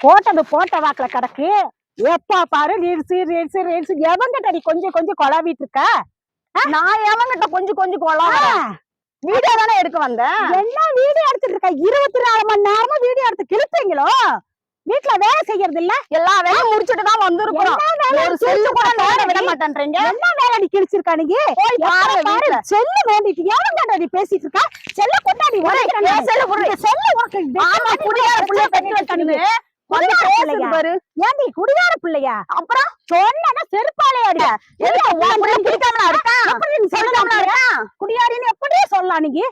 போட்டது போட்ட வாக்குல கிடக்கு. எப்பா பாரு ரீல்ஸ் ரீல்ஸ் ரீல்ஸ். எவங்கிட்ட நீ கொஞ்சம் கொஞ்சம் கொலாவிட்டு இருக்க? நான் எவங்கிட்ட கொஞ்சம் கொஞ்சம் கொலாவறேன்? வீடியோ தானே எடுக்க வந்தேன். என்ன வீடியோ எடுத்துட்டு இருக்க? 24 மணி நேரமா வீடியோ எடுத்து கிழிப்பீங்களோ? வீட்டுல வேலை செய்யறது இல்ல? எல்லா வேலையும் முடிச்சுட்டு தான் வந்திருக்கோம். ஒரு செல்லு கூட நோண்ட விட மாட்டேன்றீங்க. என்ன வேலை நீ கிழிச்சிருக்கா? நீங்க போய் பாரு வீட்டுல. செல்லு நோண்டிட்டு எவங்கிட்ட நீ பேசிட்டு இருக்கா? செல்ல கொண்டாடி செல்லு புடி. செல்லு உனக்கு ஆமா குடியார புள்ள பெத்து வச்சிருக்கீங்க. ஏண்டி குடிகார பிள்ளையா? அப்புறம் சொன்னா செருப்பாலே அடிக்க. எதுக்கு உன் புள்ள குடிக்காமலா இருக்கா? சொல்லலாம்ல இருக்கா? குடியாரின்னு எப்படியே சொல்லலாம் நீங்க?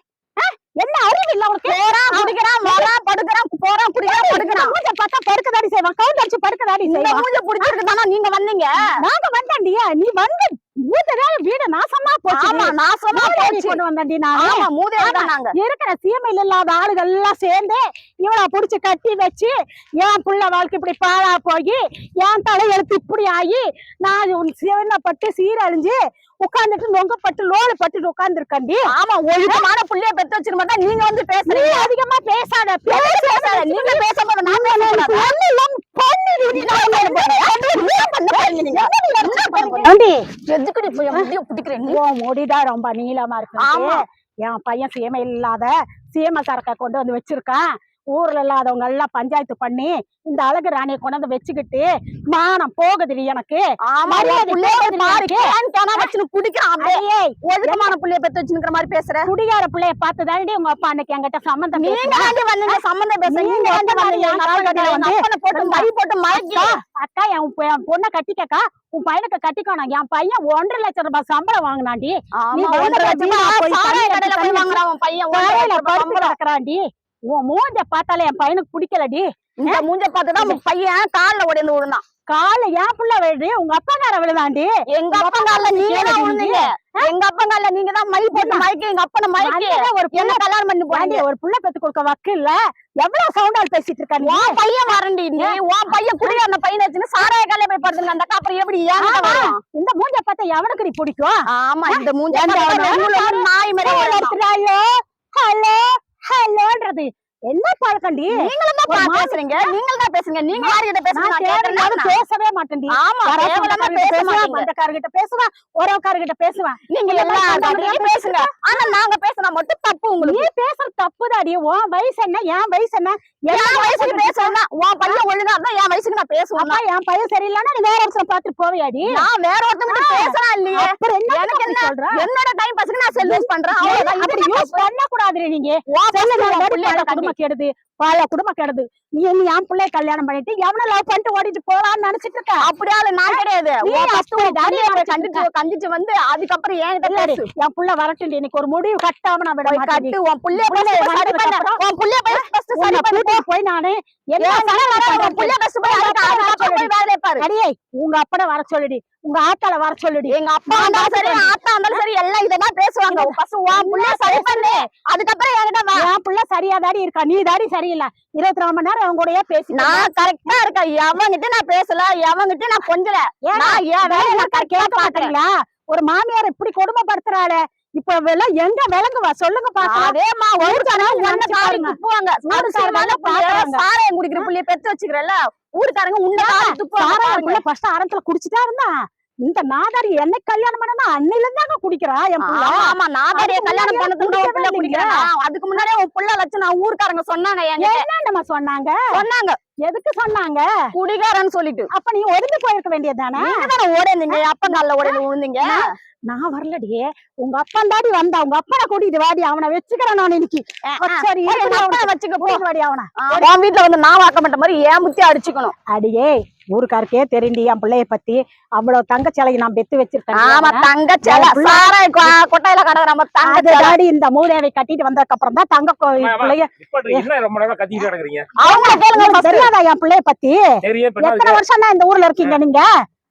என்ன அறிவு இல்ல உனக்கு? போறான் குடிக்கிறான் வரான் படுக்கிறான் போறான் குடிக்கிறான் படுக்கிறான். மூஞ்ச பார்த்தா படுக்கதாடி செய்வான். கவுண்ட் அடிச்சு படுக்கதாடி செய்வான். மூஞ்ச புடிச்சிருக்கு தானா நீங்க வந்தீங்க? நாங்க வந்தாண்டியா? நீ வந்து வீடு நாசமா போச்சு. ஆமா நாசமா போச்சு. கொண்டு வந்தாண்டி நானு. ஆமா மூதேவி தான் நாங்க. இருக்கிற சீமையில் இல்லாத ஆளுகள் எல்லாம் சேர்ந்து இவளை புடிச்சு கட்டி வச்சு என் புள்ள வாழ்க்கை இப்படி பாழா போய் என் தலையெழுத்து இப்படி ஆகி நான் சிவனப்பட்டு சீரழிஞ்சு உட்கார்ந்துட்டு நொங்கப்பட்டு லோடு பட்டு உட்கார்ந்து இருக்கண்டி. ஆமா ஒழுக்கமான புள்ளைய பெத்து வச்சிருக்க மாட்டா நீங்க வந்து பேசுறீங்க. அதிகமா பேசாத. நீங்க பேசும்போது நான் முடிதான் ரொம்ப நீளமா இருக்கு. என் பையன் சீமை இல்லாத சீமை சரக்கை கொண்டு வந்து வச்சிருக்கான். ஊர்ல இல்லாதவங்க எல்லாம் பஞ்சாயத்து பண்ணி இந்த அழகு ராணியை கொண்டு வந்து வச்சுக்கிட்டு மானம் போகுது எனக்கு. ஒழுக்கமான புள்ளைய பெத்து வச்சுக்கிற மாதிரி பேசுற. குடிகார பிள்ளைய பார்த்து தாண்டி உங்க அப்பா அன்னைக்கு என்கிட்ட சம்பந்தம் சம்பந்தம் அக்கா என் பொண்ணை கட்டிக்கக்கா உன் பையனுக்கு கட்டிக்கணும். என் பையன் 1.5 லட்சம் ரூபாய் சம்பளம் வாங்கினாண்டி. கிடக்குறாண்டி. உன் மூஞ்ச பார்த்தாலே என் பையனுக்கு பிடிக்கலடி. இந்த மூஞ்ச பார்த்துதான் பையன் காலில் உடைந்து விழுந்தான். கால என் புள்ள விழுது உங்க அப்பா கார விழுதாண்டி. எங்க அப்பா கால நீங்க தான் விழுந்தீங்க. எங்க அப்பா கால நீங்க தான் மை போட்டு மயக்கி எங்க அப்பனை மயக்கி ஒரு என்ன கல்யாணம் பண்ணி போறாங்க. ஒரு புள்ள பெத்து கொடுக்க வக்கு இல்ல. எவ்வளவு சவுண்டால் பேசிட்டு இருக்காங்க. உன் பையன் வரண்டி நீ. உன் பையன் குடியா அந்த பையனை வச்சுன்னு சாராய காலைய போய் படுத்துங்க. அந்த அப்புறம் எப்படி இந்த மூஞ்ச பார்த்தா எவனுக்கு நீ பிடிக்கும்? ஆமா இந்த மூஞ்ச நாய் மாதிரி ஹலோ ஹலோன்றது என்ன பழக்கண்டி? நீங்களும் தான் பேசுறீங்க. நீங்களும் தான் பேசுங்க. நீங்க யார்கிட்ட பேசுறீங்க? பேசவே மாட்டேன்டி. ஆமா கேவலமா பேச மாட்டீங்க. பந்தக்காரர்கிட்ட பேசுவேன், உறவுக்காரர்கிட்ட பேசுவேன். நீங்க எல்லாரும் பேசுங்க. ஆனா நாங்க பேசினா மட்டும் தப்பு. உங்களுக்கு நீ பேசுற தப்புதாடி. உன் வயசு என்ன என் வயசு என்ன? என் வயசுக்கு பேசுவேன். உன் பையன் ஒழுங்கா இருந்தா என் வயசுக்கு நான் பேசுவேன். என் பையன் சரியில்லைன்னா நீ வேற ஒருத்தர் பாத்துட்டு போவியாடி? நான் வேற ஒருத்தவங்க பேசுறேன் இல்லையே. எனக்கு என்ன சொல்றேன்? என்னோட டைம் பாஸ்க்கு நான் செல் யூஸ் பண்றேன். அப்படி யூஸ் பண்ண கூடாது. நீங்க குடும்பம் கெடுது பல குடும்பம் கெடுது. நீ என் பிள்ளைய கல்யாணம் பண்ணிட்டு எவனை லவ் பண்ணிட்டு ஓடிட்டு போலான்னு நினைச்சிட்டு இருக்க. அப்படியால நான் கிடையாது. கண்டிச்சு வந்து அதுக்கப்புறம் என் புள்ள வரட்டு. இன்னைக்கு ஒரு முடிவு கட்டாம நான் விட கட்டு. உன் புள்ளைய போய் நானு அடியே உங்க அப்பட வர சொல்லிடி. உங்க ஆத்தால வர சொல்லிடி. எங்க அப்பா இருந்தாலும் சரி ஆத்தா இருந்தாலும் சரி எல்லாம் இததான் பேசுவாங்க. உன் புள்ளைய சரி பண்ணு. அதுக்கப்புறம் என்கிட்ட என் புள்ள சரியா தாடி இருக்கா. நீ தாடி சரியில்லை. 24 மணி நேரம் அவங்க கூடயே பேசி நான் கரெக்டா இருக்கேன். எவங்கிட்ட நான் பேசல, எவங்கிட்ட நான் கொஞ்சல. கேட்க மாட்டீங்களா? ஒரு மாமியார் இப்படி கொடுமைப்படுத்துறாளே இப்ப எங்க விளங்குவா சொல்லுங்க பாக்கலாம். அதேமா சாராயம் குடிக்கிற புள்ளைய பெத்து வச்சுக்கிறல்ல ஊருக்காரங்க உன்ன ஃபர்ஸ்ட் ஆரம்பத்துல குடிச்சுட்டா இருந்தா. இந்த நாதாரி என்னை கல்யாணம் பண்ணா அன்னையில இருந்தாங்க குடிக்கிறா. ஆமா நாதாரிய கல்யாணம் பண்ணதுக்கு குடிக்கிறா. அதுக்கு முன்னாடியே உன் புள்ள லட்சம் ஊருக்காரங்க சொன்னாங்க. என்னமா சொன்னாங்க? எதுக்கு சொன்னாங்க? குடிகாரன்னு சொல்லிட்டு. அப்ப நீ ஒதுங்கி போயிருக்க வேண்டியதுதானே? ஓடிந்தீங்க அப்பங்கால ஓடி விழுந்தீங்க. நான் வரலடியே. உங்க அப்பன் தாடி வந்தா. உங்க அப்பனை கூட்டிட்டு வாடி. அவனை வச்சுக்கிறேன் நான் இன்னைக்கு. சரி வச்சுக்க போடி. அவனை உன் வீட்டுல வந்து நான் வாக்க மாட்ட மாதிரி ஏன் முத்தி அடிச்சுக்கணும். அடியே ஊருக்காருக்கே தெரியுண்டி என் பிள்ளைய பத்தி. அவ்வளவு தங்க சிலையை நான் பெத்து வச்சிருக்கேன். ஆமா தங்க சிலை கொட்டையில கடை நம்ம தாடி இந்த மூதேவை கட்டிட்டு வந்ததுக்கு அப்புறம் தான் தங்க பிள்ளைய தெரியாதா என் பிள்ளைய பத்தி? எத்தனை வருஷம் தான் இந்த ஊர்ல இருக்கீங்க நீங்க?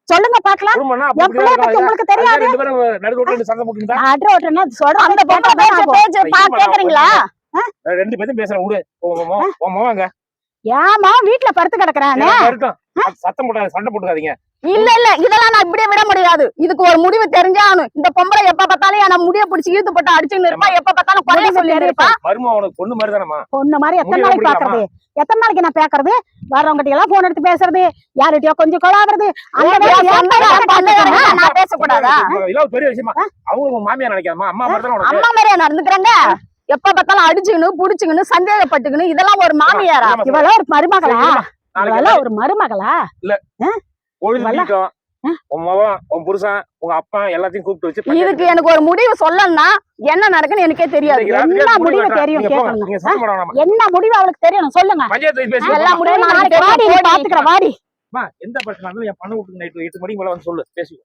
சொல்லுங்க பாக்கலாம். என் பிள்ளைய பத்தி உங்களுக்கு தெரியாது? கேக்குறீங்களா? ஏமா வீட்டுல படுத்து கிடக்குறானே சத்தம் போடாத சண்டை போட்டுக்காதீங்க. இல்ல இல்ல இதெல்லாம் நான் இப்படியே விட முடியாது. இதுக்கு ஒரு முடிவு தெரிஞ்சாகணும். இந்த பொம்பளை எப்ப பார்த்தாலும் என்ன முடிய பிடிச்சி இழுத்து போட்டு அடிச்சுன்னு இருப்பா, எப்ப பார்த்தாலும் குறைய சொல்லி இருப்பா. மருமக உனக்கு பொண்ணு மாதிரி தானம்மா? பொண்ணு மாதிரி எத்தனை நாளைக்கு பாக்குறது, எத்தனை நாளைக்கு நான் பேக்குறது, வர்றவங்க எல்லாம் போன் எடுத்து பேசுறது, யார்கிட்டயோ கொஞ்சம் கொலாடுறது, அந்த நான் பேசக்கூடாதா? இதெல்லாம் பெரிய விஷயமா? அவங்க உங்க மாமியார் நினைக்காதம்மா, அம்மா மாதிரி தானே உனக்கு. அம்மா மாதிரியா நடந்துக்கிறாங்க? எப்ப பார்த்தாலும் அடிச்சுக்கணும் புடிச்சுக்கணும் சந்தேகப்பட்டுக்கணும், இதெல்லாம் ஒரு மாமியாரா? இவெல்லாம் ஒரு மருமகளா? இவெல்லாம் ஒரு மருமகளா? பொழுது தீட்டம், உன் மகன், உன் புருஷன், உங்க அப்பா எல்லாத்தையும் கூப்பிட்டு வச்சு இதுக்கு எனக்கு ஒரு முடிவு சொல்லணும்னா என்ன நடக்குன்னு எனக்கே தெரியாது. என்ன முடிவு தெரியும் கேட்கணும். நீங்க சத்தம் போட வேணாமா? என்ன முடிவு அவளுக்கு தெரியணும் சொல்லுங்க. பஞ்சாயத்து பேசி எல்லா முடிவும் நாளைக்கு வாடி, பாத்துக்கிறேன் வாடி. எந்த பிரச்சனை இருந்தாலும் என் பண்ண விட்டு நைட்டு 8 மணிக்கு மேல வந்து சொல்லு, பேசிக்கோ.